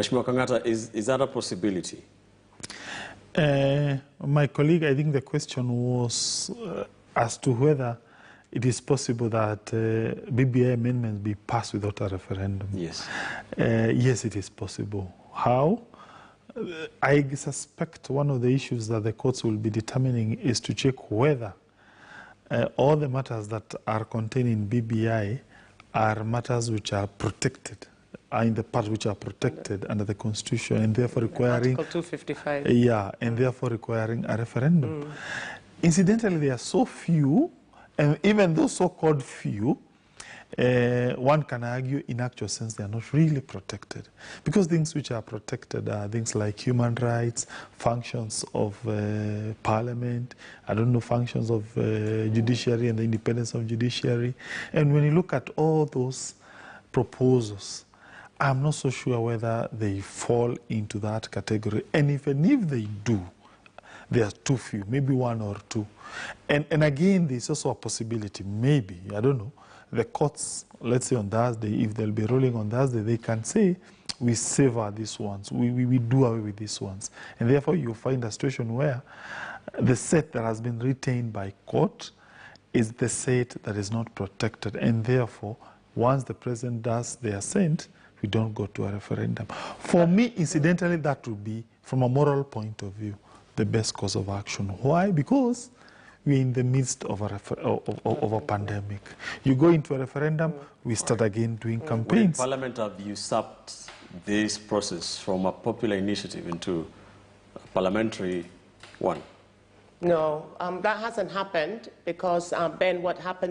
Mheshimiwa Kang'ata, is that a possibility? My colleague, I think the question was as to whether it is possible that BBI amendments be passed without a referendum. Yes. Yes, it is possible. How? I suspect one of the issues that the courts will be determining is to check whether all the matters that are contained in BBI are matters which are protected, are in the part which are protected under the Constitution, and therefore requiring Article 255. Yeah, and therefore requiring a referendum. Incidentally, there are so few, and even those so-called few, one can argue in actual sense they are not really protected, because things which are protected are things like human rights, functions of parliament, functions of judiciary and the independence of judiciary. And when you look at all those proposals, I'm not so sure whether they fall into that category. And even if they do, there are too few, maybe one or two. And again, there's also a possibility, maybe, I don't know, the courts, let's say on Thursday, if they'll be ruling on Thursday, they can say, we savor these ones, we do away with these ones. And therefore, you'll find a situation where the set that has been retained by court is the set that is not protected. And therefore, once the president does the assent, we don't go to a referendum. For me, incidentally, that would be, from a moral point of view, the best course of action. Why? Because we're in the midst of a pandemic. You go into a referendum, we start again doing campaigns. Will Parliament have usurped this process from a popular initiative into a parliamentary one? No, that hasn't happened because, Ben, what happened